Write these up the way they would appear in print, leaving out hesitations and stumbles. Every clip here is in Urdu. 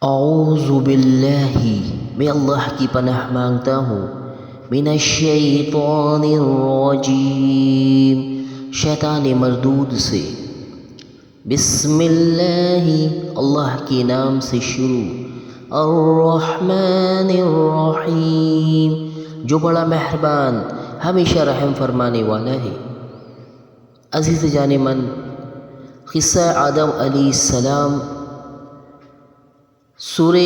اعوذ باللہ میں اللہ کی پناہ مانگتا ہوں من الشیطان الرجیم شیطان مردود سے۔ بسم اللہ اللہ کے نام سے شروع، الرحمن الرحیم جو بڑا مہربان ہمیشہ رحم فرمانے والا ہے۔ عزیز جان من، قصہ آدم علیہ السلام سورہ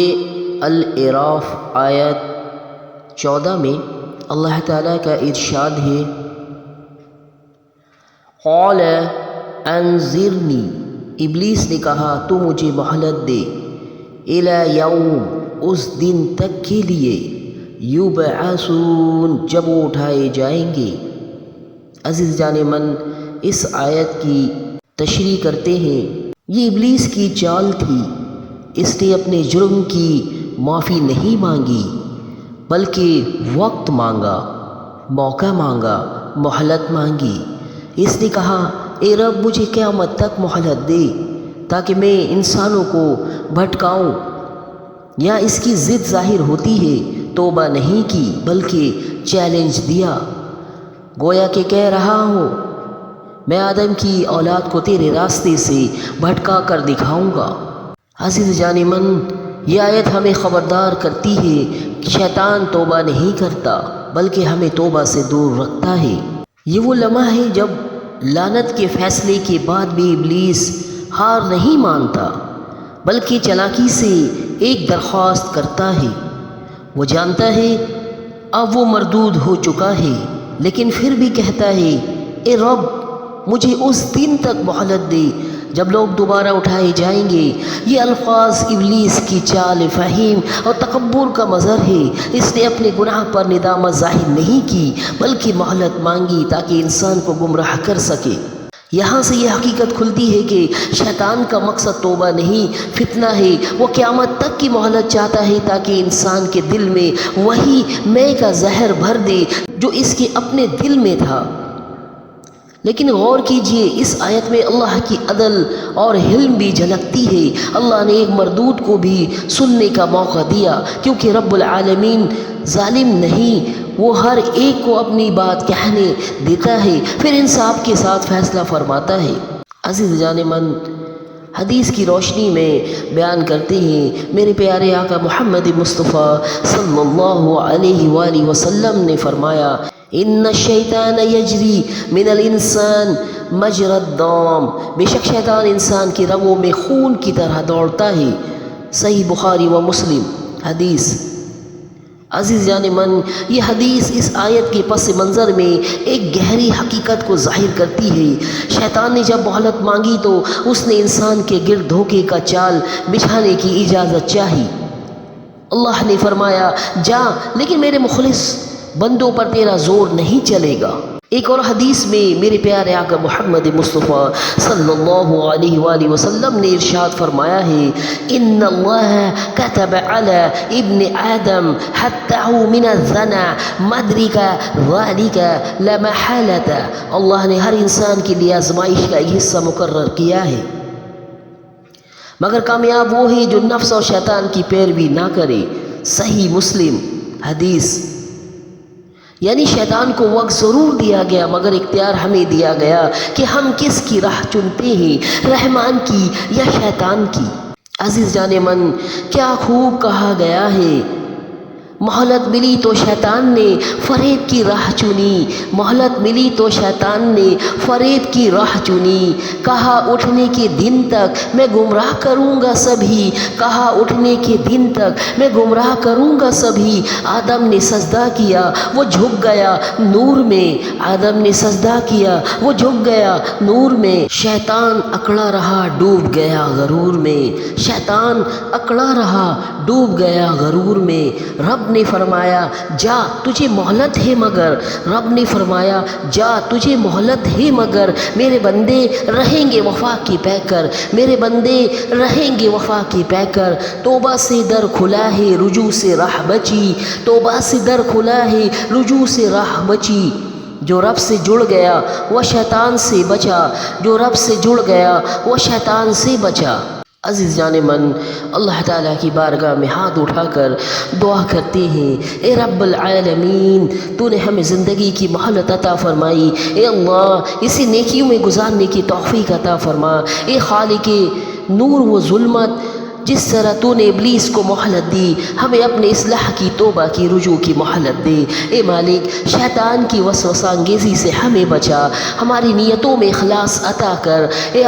الاعراف آیت 14 میں اللہ تعالیٰ کا ارشاد ہے، قال انذرنی، ابلیس نے کہا تو مجھے مہلت دے، الی یوم، اس دن تک کے لیے، یبعثون، جب وہ اٹھائے جائیں گے۔ عزیز جان من، اس آیت کی تشریح کرتے ہیں، یہ ابلیس کی چال تھی۔ اس نے اپنے جرم کی معافی نہیں مانگی بلکہ وقت مانگا، موقع مانگا، مہلت مانگی۔ اس نے کہا، اے رب مجھے قیامت تک مہلت دے تاکہ میں انسانوں کو بھٹکاؤں۔ یا اس کی ضد ظاہر ہوتی ہے، توبہ نہیں کی بلکہ چیلنج دیا، گویا کہ کہہ رہا ہوں میں آدم کی اولاد کو تیرے راستے سے بھٹکا کر دکھاؤں گا۔ عزیز جان من، یہ آیت ہمیں خبردار کرتی ہے کہ شیطان توبہ نہیں کرتا بلکہ ہمیں توبہ سے دور رکھتا ہے۔ یہ وہ لمحہ ہے جب لعنت کے فیصلے کے بعد بھی ابلیس ہار نہیں مانتا بلکہ چالاکی سے ایک درخواست کرتا ہے۔ وہ جانتا ہے اب وہ مردود ہو چکا ہے، لیکن پھر بھی کہتا ہے، اے رب مجھے اس دن تک مہلت دے جب لوگ دوبارہ اٹھائے جائیں گے۔ یہ الفاظ ابلیس کی چال فہیم اور تکبر کا مظہر ہے۔ اس نے اپنے گناہ پر ندامت ظاہر نہیں کی بلکہ مہلت مانگی تاکہ انسان کو گمراہ کر سکے۔ یہاں سے یہ حقیقت کھلتی ہے کہ شیطان کا مقصد توبہ نہیں، فتنہ ہے۔ وہ قیامت تک کی مہلت چاہتا ہے تاکہ انسان کے دل میں وہی میں کا زہر بھر دے جو اس کے اپنے دل میں تھا۔ لیکن غور کیجئے، اس آیت میں اللہ کی عدل اور حلم بھی جھلکتی ہے۔ اللہ نے ایک مردود کو بھی سننے کا موقع دیا، کیونکہ رب العالمین ظالم نہیں، وہ ہر ایک کو اپنی بات کہنے دیتا ہے، پھر انصاف کے ساتھ فیصلہ فرماتا ہے۔ عزیز جان من، حدیث کی روشنی میں بیان کرتے ہیں، میرے پیارے آقا محمد مصطفیٰ صلی اللہ علیہ وآلہ وسلم نے فرمایا، ان الشیطان یجری من الانسان مجرى الدم، بے شک شیطان انسان کی رگوں میں خون کی طرح دوڑتا ہے۔ صحیح بخاری و مسلم حدیث۔ عزیز جان من، یہ حدیث اس آیت کے پس منظر میں ایک گہری حقیقت کو ظاہر کرتی ہے۔ شیطان نے جب مہلت مانگی تو اس نے انسان کے گرد دھوکے کا جال بچھانے کی اجازت چاہی۔ اللہ نے فرمایا، جا، لیکن میرے مخلص بندوں پر تیرا زور نہیں چلے گا۔ ایک اور حدیث میں میرے پیارے آقا محمد مصطفیٰ صلی اللہ علیہ وآلہ وسلم نے ارشاد فرمایا ہے، ان اللہ کتب علی ابن آدم حتہ من الزنا مدرک ذلک لمحالۃ، اللہ نے ہر انسان کے لیے آزمائش کا ایک حصہ مقرر کیا ہے، مگر کامیاب وہ ہے جو نفس اور شیطان کی پیروی نہ کرے۔ صحیح مسلم حدیث۔ یعنی شیطان کو وقت ضرور دیا گیا مگر اختیار ہمیں دیا گیا کہ ہم کس کی راہ چنتے ہیں، رحمان کی یا شیطان کی۔ عزیز جان من، کیا خوب کہا گیا ہے، مہلت ملی تو شیطان نے فریب کی راہ چنی، مہلت ملی تو شیطان نے فریب کی راہ چنی۔ کہا اٹھنے کے دن تک میں گمراہ کروں گا سبھی، کہا اٹھنے کے دن تک میں گمراہ کروں گا سبھی۔ آدم نے سجدہ کیا، وہ جھک گیا نور میں، آدم نے سجدہ کیا، وہ جھک گیا نور میں۔ شیطان اکڑا رہا، ڈوب گیا غرور میں، شیطان اکڑا رہا، ڈوب گیا غرور میں۔ رب نے فرمایا، جا، تجھے مہلت ہے، مگر رب نے فرمایا، جا، تجھے مہلت ہے، مگر میرے بندے رہیں گے وفا کی پے کر، میرے بندے رہیں گے وفا کی پے کر۔ توبہ سے در کھلا ہے، رجوع سے راہ بچی، توبہ سے در کھلا ہے، رجوع سے راہ بچی۔ جو رب سے جڑ گیا وہ شیطان سے بچا، جو رب سے جڑ گیا وہ شیطان سے بچا۔ عزیز جان من، اللہ تعالیٰ کی بارگاہ میں ہاتھ اٹھا کر دعا کرتے ہیں، اے رب العالمین، تو نے ہمیں زندگی کی مہلت عطا فرمائی، اے اللہ اسی نیکیوں میں گزارنے کی توفیق عطا فرما، اے خالق نور و ظلمت، جس طرح تو نے ابلیس کو مہلت دی، ہمیں اپنے اصلاح کی، توبہ کی، رجوع کی مہلت دے، اے مالک شیطان کی وسوسہ انگیزی سے ہمیں بچا، ہماری نیتوں میں اخلاص عطا کر، اے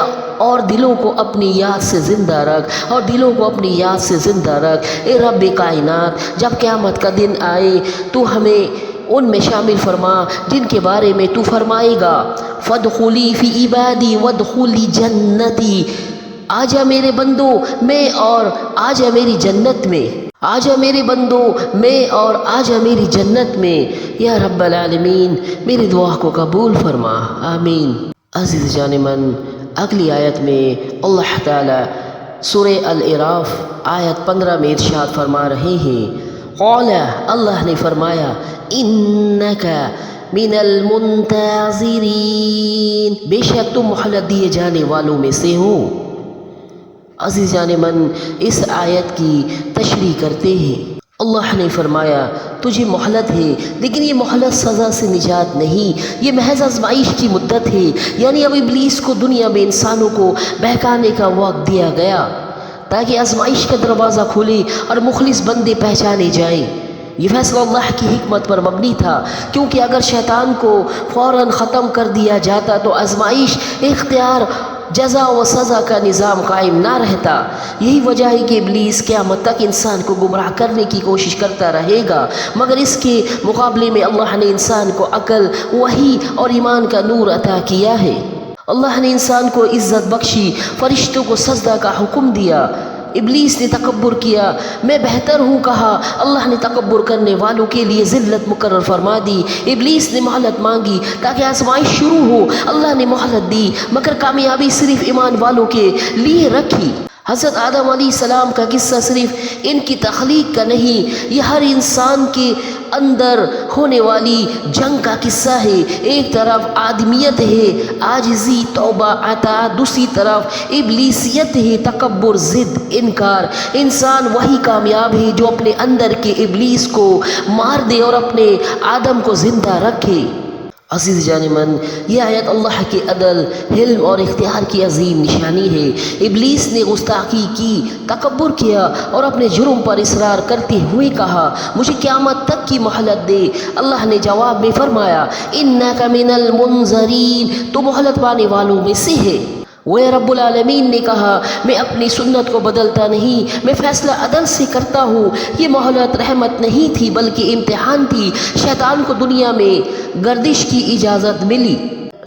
اور دلوں کو اپنی یاد سے زندہ رکھ، اور دلوں کو اپنی یاد سے زندہ رکھ، اے رب کائنات، جب قیامت کا دن آئے تو ہمیں ان میں شامل فرما جن کے بارے میں تو فرمائے گا، فادخلی فی عبادی وادخلی جنتی، آجا میرے بندو میں اور آجا میری جنت میں، آجا میرے بندو میں اور آجا میری جنت میں، یا رب العالمین میری دعا کو قبول فرما، آمین۔ عزیز جان من، اگلی آیت میں اللہ تعالی سورہ الاعراف آیت 15 میں ارشاد فرما رہے ہیں، قال، اللہ نے فرمایا، انک من المنتظرین، بے شک تم مہلت دیے جانے والوں میں سے ہو۔ عزیز جان من، اس آیت کی تشریح کرتے ہیں، اللہ نے فرمایا تجھے مہلت ہے، لیکن یہ مہلت سزا سے نجات نہیں، یہ محض آزمائش کی مدت ہے، یعنی اب ابلیس کو دنیا میں انسانوں کو بہکانے کا وقت دیا گیا تاکہ آزمائش کا دروازہ کھلے اور مخلص بندے پہچانے جائیں۔ یہ فیصلہ اللہ کی حکمت پر مبنی تھا، کیونکہ اگر شیطان کو فوراً ختم کر دیا جاتا تو آزمائش، اختیار، جزا و سزا کا نظام قائم نہ رہتا۔ یہی وجہ ہے کہ ابلیس قیامت تک انسان کو گمراہ کرنے کی کوشش کرتا رہے گا، مگر اس کے مقابلے میں اللہ نے انسان کو عقل، وحی اور ایمان کا نور عطا کیا ہے۔ اللہ نے انسان کو عزت بخشی، فرشتوں کو سجدہ کا حکم دیا، ابلیس نے تکبر کیا، میں بہتر ہوں کہا، اللہ نے تکبر کرنے والوں کے لیے ذلت مقرر فرما دی۔ ابلیس نے مہلت مانگی تاکہ آزمائش شروع ہو، اللہ نے مہلت دی، مگر کامیابی صرف ایمان والوں کے لیے رکھی۔ حضرت آدم علیہ السلام کا قصہ صرف ان کی تخلیق کا نہیں، یہ ہر انسان کے اندر ہونے والی جنگ کا قصہ ہے۔ ایک طرف آدمیت ہے، عاجزی، توبہ، اطاعت، دوسری طرف ابلیسیت ہے، تکبر، ضد، انکار۔ انسان وہی کامیاب ہے جو اپنے اندر کے ابلیس کو مار دے اور اپنے آدم کو زندہ رکھے۔ عزیز جان من، یہ آیت اللہ کے عدل، حلم اور اختیار کی عظیم نشانی ہے۔ ابلیس نے گستاخی کی، تکبر کیا اور اپنے جرم پر اصرار کرتے ہوئے کہا، مجھے قیامت تک کی مہلت دے۔ اللہ نے جواب میں فرمایا، انک من المنظرین، تو مہلت پانے والوں میں سے ہے۔ وہ رب العالمین نے کہا، میں اپنی سنت کو بدلتا نہیں، میں فیصلہ عدل سے کرتا ہوں۔ یہ مہلت رحمت نہیں تھی بلکہ امتحان تھی۔ شیطان کو دنیا میں گردش کی اجازت ملی،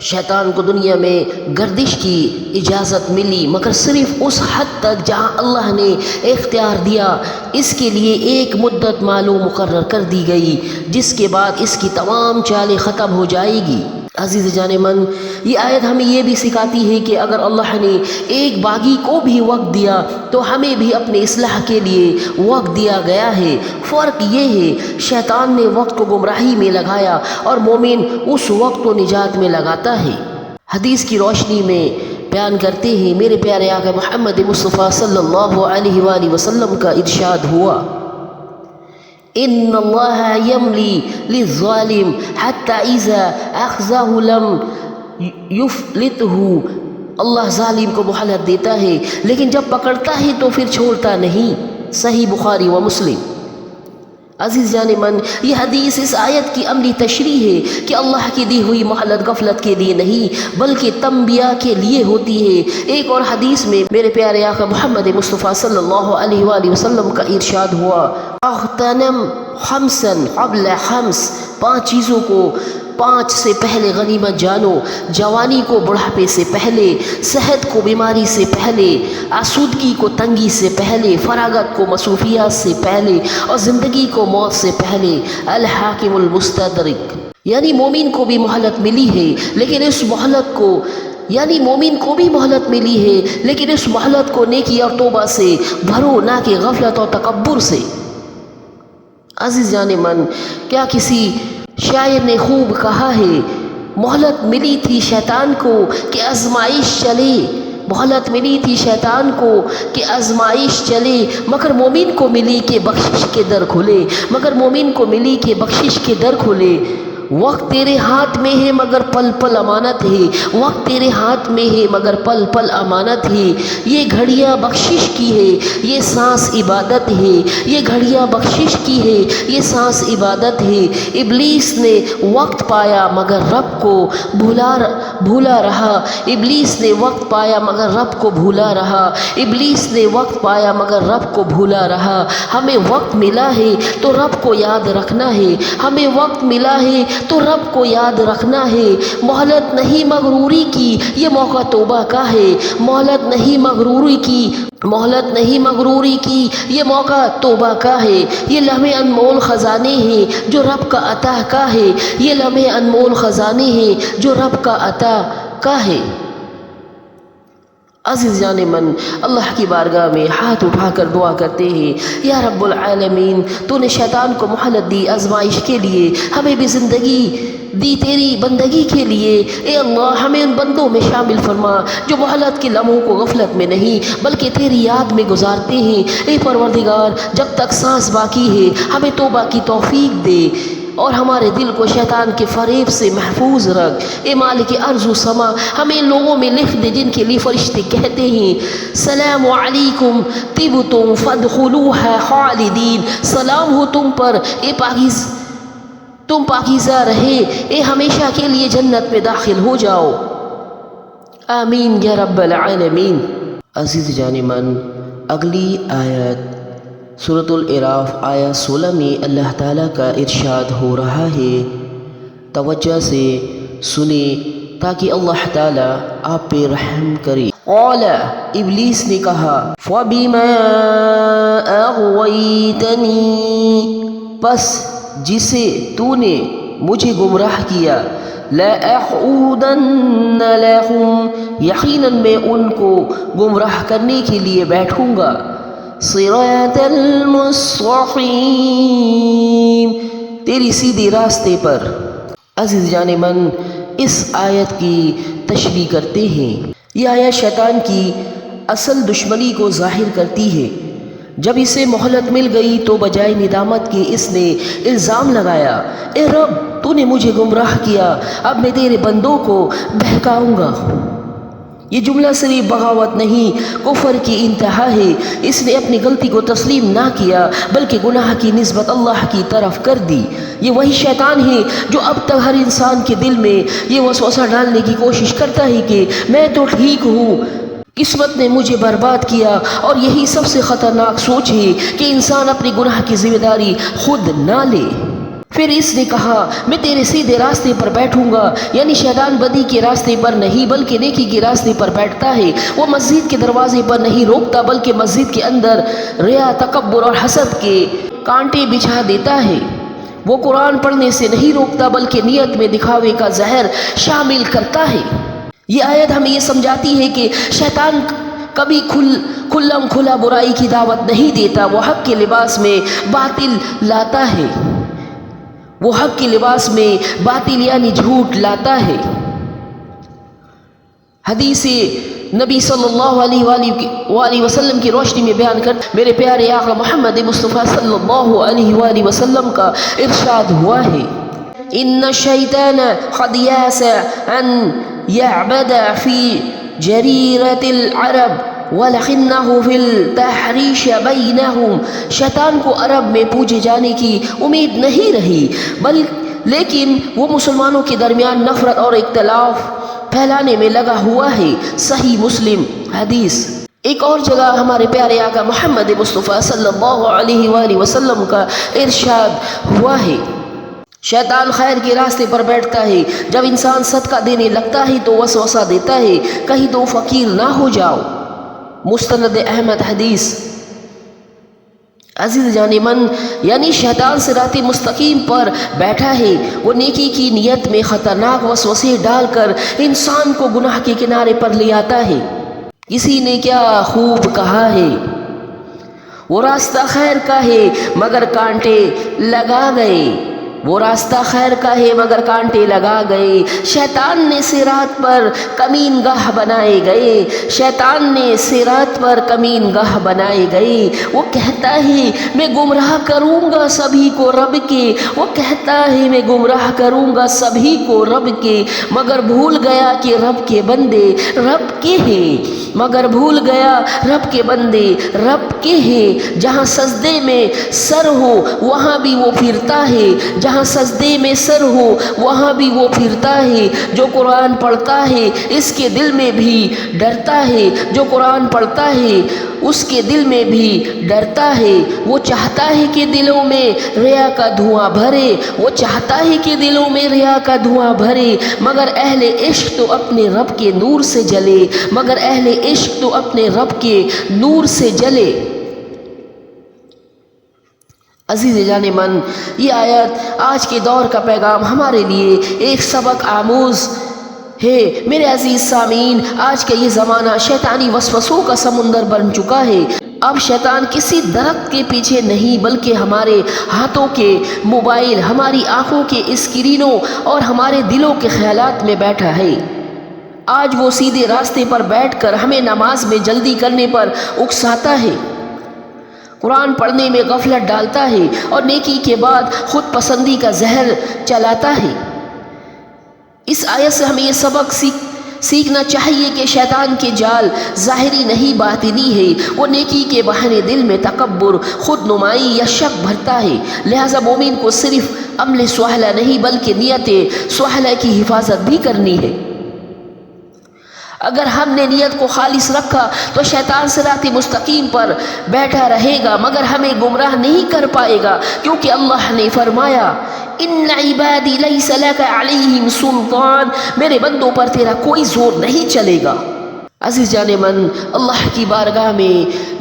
شیطان کو دنیا میں گردش کی اجازت ملی، مگر صرف اس حد تک جہاں اللہ نے اختیار دیا۔ اس کے لیے ایک مدت معلوم مقرر کر دی گئی، جس کے بعد اس کی تمام چالیں ختم ہو جائے گی۔ عزیز جان من، یہ آیت ہمیں یہ بھی سکھاتی ہے کہ اگر اللہ نے ایک باغی کو بھی وقت دیا تو ہمیں بھی اپنے اصلاح کے لیے وقت دیا گیا ہے۔ فرق یہ ہے، شیطان نے وقت کو گمراہی میں لگایا اور مومن اس وقت کو نجات میں لگاتا ہے۔ حدیث کی روشنی میں بیان کرتے ہیں، میرے پیارے آقا محمد مصطفیٰ صلی اللہ علیہ وآلہ وسلم کا ارشاد ہوا، ان اللہ یملی للظالم حتی اذا اخذہ لم یفلتہ، اللہ ظالم کو مہلت دیتا ہے لیکن جب پکڑتا ہے تو پھر چھوڑتا نہیں۔ صحیح بخاری و مسلم۔ عزیز جان من، یہ حدیث اس آیت کی عملی تشریح ہے کہ اللہ کی دی ہوئی مہلت غفلت کے لیے نہیں بلکہ تنبیہ کے لیے ہوتی ہے۔ ایک اور حدیث میں میرے پیارے آقا محمد مصطفیٰ صلی اللہ علیہ وآلہ وسلم کا ارشاد ہوا، اغتنم خمسا قبل خمس، 5 چیزوں کو 5 سے پہلے غنیمت جانو، جوانی کو بڑھاپے سے پہلے، صحت کو بیماری سے پہلے، آسودگی کو تنگی سے پہلے، فراغت کو مصروفیات سے پہلے اور زندگی کو موت سے پہلے۔ الحاکم المستدرک، یعنی مومن کو بھی مہلت ملی ہے لیکن اس مہلت کو مومن کو بھی مہلت ملی ہے لیکن اس مہلت کو نیکی اور توبہ سے بھرو، نہ کہ غفلت اور تکبر سے۔ عزیز جان من، کیا کسی شاعر نے خوب کہا ہے، مہلت ملی تھی شیطان کو کہ آزمائش چلے، مہلت ملی تھی شیطان کو کہ آزمائش چلے، مگر مومن کو ملی کہ بخشش کے در کھلے، مگر مومن کو ملی کہ بخشش کے در کھلے۔ وقت تیرے ہاتھ میں ہے مگر پل پل امانت ہے، وقت تیرے ہاتھ میں ہے مگر پل پل امانت ہے۔ یہ گھڑیاں بخشش کی ہے، یہ سانس عبادت ہے، یہ گھڑیاں بخشش کی ہے، یہ سانس عبادت ہے۔ ابلیس نے وقت پایا مگر رب کو بھولا رہا، ابلیس نے وقت پایا مگر رب کو بھولا رہا، ابلیس نے وقت پایا مگر رب کو بھولا رہا۔ ہمیں وقت ملا ہے تو رب کو یاد رکھنا ہے، ہمیں وقت ملا ہے تو رب کو یاد رکھنا ہے۔ مہلت نہیں مغروری کی، یہ موقع توبہ کا ہے، مہلت نہیں مغروری کی، مہلت نہیں مغروری کی، یہ موقع توبہ کا ہے۔ یہ لمحے انمول خزانے ہیں جو رب کا عطا کا ہے، یہ لمحے انمول خزانے ہیں جو رب کا عطا کا ہے۔ عزیز جان من، اللہ کی بارگاہ میں ہاتھ اٹھا کر دعا کرتے ہیں، یا رب العالمین، تو نے شیطان کو مہلت دی آزمائش کے لیے، ہمیں بھی زندگی دی تیری بندگی کے لیے۔ اے اللہ، ہمیں ان بندوں میں شامل فرما جو مہلت کے لمحوں کو غفلت میں نہیں بلکہ تیری یاد میں گزارتے ہیں۔ اے پروردگار، جب تک سانس باقی ہے ہمیں توبہ کی توفیق دے اور ہمارے دل کو شیطان کے فریب سے محفوظ رکھ۔ اے مالک ارض و سما، ہمیں ان لوگوں میں لکھ دے جن کے لیے فرشتے کہتے ہیں سلام علیکم طبتم فادخلوها خالدین، سلام ہو تم پر، تم پاکیزہ رہے، اے ہمیشہ کے لیے جنت میں داخل ہو جاؤ، آمین یا رب العالمین۔ عزیز جان من، اگلی آیت سورۃ الاعراف آیت 16 میں اللہ تعالیٰ کا ارشاد ہو رہا ہے، توجہ سے سنیں تاکہ اللہ تعالیٰ آپ پہ رحم کرے۔ قال، ابلیس نے کہا، فَبِمَا أَغْوَيْتَنِي، پس جسے تو نے مجھے گمراہ کیا، لَأَقْعُودَنَّ لَهُمْ، یقیناً میں ان کو گمراہ کرنے کے لیے بیٹھوں گا، صراط المستقیم، تیری سیدھے راستے پر۔ عزیز جان من، اس آیت کی تشریح کرتے ہیں۔ یہ آیت شیطان کی اصل دشمنی کو ظاہر کرتی ہے۔ جب اسے مہلت مل گئی تو بجائے ندامت کے اس نے الزام لگایا، اے رب، تو نے مجھے گمراہ کیا، اب میں تیرے بندوں کو بہکاؤں گا۔ یہ جملہ صرف بغاوت نہیں، کفر کی انتہا ہے۔ اس نے اپنی غلطی کو تسلیم نہ کیا بلکہ گناہ کی نسبت اللہ کی طرف کر دی۔ یہ وہی شیطان ہے جو اب تک ہر انسان کے دل میں یہ وسوسہ ڈالنے کی کوشش کرتا ہے کہ میں تو ٹھیک ہوں، قسمت نے مجھے برباد کیا، اور یہی سب سے خطرناک سوچ ہے کہ انسان اپنی گناہ کی ذمہ داری خود نہ لے۔ پھر اس نے کہا، میں تیرے سیدھے راستے پر بیٹھوں گا، یعنی شیطان بدی کے راستے پر نہیں بلکہ نیکی کے راستے پر بیٹھتا ہے۔ وہ مسجد کے دروازے پر نہیں روکتا بلکہ مسجد کے اندر ریا، تکبر اور حسد کے کانٹے بچھا دیتا ہے۔ وہ قرآن پڑھنے سے نہیں روکتا بلکہ نیت میں دکھاوے کا زہر شامل کرتا ہے۔ یہ آیت ہمیں یہ سمجھاتی ہے کہ شیطان کبھی کھلم کھلا برائی کی دعوت نہیں دیتا، وہ حق کے لباس میں باطل لاتا ہے، وہ حق کے لباس میں باطل یعنی جھوٹ لاتا ہے۔ حدیث نبی صلی اللہ علیہ وآلہ وسلم کی روشنی میں بیان کر میرے پیارے آقا محمد مصطفیٰ صلی اللہ علیہ وآلہ وسلم کا ارشاد ہوا ہے، ان الشیطان قد یاس ان یعبد فی جریرۃ العرب وَلَكِنَّهُ فِي التَّحْرِيشِ بَيْنَهُمْ، شیطان کو عرب میں پوجے جانے کی امید نہیں رہی، لیکن وہ مسلمانوں کے درمیان نفرت اور اختلاف پھیلانے میں لگا ہوا ہے۔ صحیح مسلم حدیث۔ ایک اور جگہ ہمارے پیارے آقا محمد مصطفیٰ صلی اللہ علیہ وآلہ وسلم کا ارشاد ہوا ہے، شیطان خیر کے راستے پر بیٹھتا ہے، جب انسان صدقہ دینے لگتا ہے تو وسوسہ دیتا ہے کہیں تو فقیر نہ ہو جاؤ۔ مستند احمد حدیث۔ عزیز جان من، یعنی شیطان صراط مستقیم پر بیٹھا ہے، وہ نیکی کی نیت میں خطرناک وسوسے ڈال کر انسان کو گناہ کے کنارے پر لے آتا ہے۔ کسی نے کیا خوب کہا ہے، وہ راستہ خیر کا ہے مگر کانٹے لگا گئے، وہ راستہ خیر کا ہے مگر کانٹے لگا گئے، شیطان نے صراط پر کمین گاہ بنائے گئے، شیطان نے صراط پر کمین گاہ بنائے گئے۔ وہ کہتا ہے میں گمراہ کروں گا سبھی کو رب کے، وہ کہتا ہے میں گمراہ کروں گا سبھی کو رب کے، مگر بھول گیا کہ رب کے بندے رب کے ہیں، مگر بھول گیا رب کے بندے رب کے ہیں۔ جہاں سجدے میں سر ہو وہاں بھی وہ پھرتا ہے، جہاں سجدے میں سر ہو وہاں بھی وہ پھرتا ہے۔ جو قرآن پڑھتا ہے اس کے دل میں بھی ڈرتا ہے، جو قرآن پڑھتا ہے اس کے دل میں بھی ڈرتا ہے۔ وہ چاہتا ہے کہ دلوں میں ریا کا دھواں بھرے، وہ چاہتا ہے کہ دلوں میں ریا کا دھواں بھرے، مگر اہل عشق تو اپنے رب کے نور سے جلے، مگر اہل عشق تو اپنے رب کے نور سے جلے۔ عزیز جان من، یہ آیت آج کے دور کا پیغام ہمارے لیے ایک سبق آموز ہے۔ میرے عزیز سامعین، آج کا یہ زمانہ شیطانی وسوسوں کا سمندر بن چکا ہے۔ اب شیطان کسی درخت کے پیچھے نہیں بلکہ ہمارے ہاتھوں کے موبائل، ہماری آنکھوں کے اسکرینوں اور ہمارے دلوں کے خیالات میں بیٹھا ہے۔ آج وہ سیدھے راستے پر بیٹھ کر ہمیں نماز میں جلدی کرنے پر اکساتا ہے، قرآن پڑھنے میں غفلت ڈالتا ہے اور نیکی کے بعد خود پسندی کا زہر چلاتا ہے۔ اس آیت سے ہمیں یہ سبق سیکھنا چاہیے کہ شیطان کے جال ظاہری نہیں باطنی ہے۔ وہ نیکی کے بہانے دل میں تکبر، خود نمائی یا شک بھرتا ہے۔ لہٰذا مومن کو صرف عمل صالح نہیں بلکہ نیت صالح کی حفاظت بھی کرنی ہے۔ اگر ہم نے نیت کو خالص رکھا تو شیطان صراط مستقیم پر بیٹھا رہے گا مگر ہمیں گمراہ نہیں کر پائے گا، کیونکہ اللہ نے فرمایا ان عبادی لیس لک علیہم سلطان، میرے بندوں پر تیرا کوئی زور نہیں چلے گا۔ عزیز جان من، اللہ کی بارگاہ میں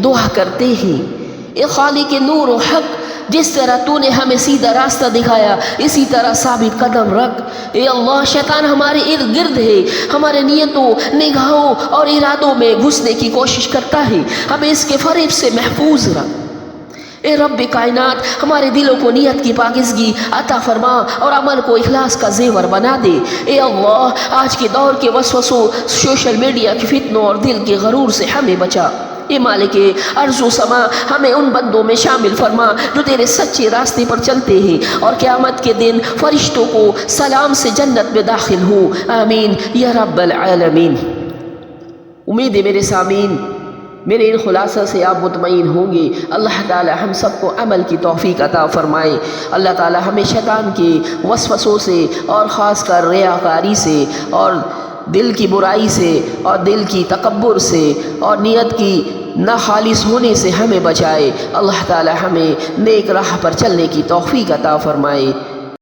دعا کرتے ہیں، اے خالق نور و حق، جس طرح تو نے ہمیں سیدھا راستہ دکھایا اسی طرح ثابت قدم رکھ۔ اے اللہ، شیطان ہمارے ارد گرد ہے، ہمارے نیتوں، نگاہوں اور ارادوں میں گھسنے کی کوشش کرتا ہے، ہمیں اس کے فریب سے محفوظ رکھ۔ اے رب کائنات، ہمارے دلوں کو نیت کی پاکیزگی عطا فرما اور عمل کو اخلاص کا زیور بنا دے۔ اے اللہ، آج کے دور کے وسوسوں، سوشل میڈیا کے فتنوں اور دل کے غرور سے ہمیں بچا۔ اے مالک ارض و سما، ہمیں ان بندوں میں شامل فرما جو تیرے سچے راستے پر چلتے ہیں اور قیامت کے دن فرشتوں کو سلام سے جنت میں داخل ہوں۔ آمین یا رب العالمین۔ امید ہے میرے سامعین، میرے ان خلاصہ سے آپ مطمئن ہوں گے۔ اللہ تعالی ہم سب کو عمل کی توفیق عطا فرمائے۔ اللہ تعالی ہمیں شیطان کے وسوسوں سے اور خاص کر ریاکاری سے اور دل کی برائی سے اور دل کی تکبر سے اور نیت کی نہ خالص ہونے سے ہمیں بچائے۔ اللہ تعالی ہمیں نیک راہ پر چلنے کی توفیق عطا فرمائے۔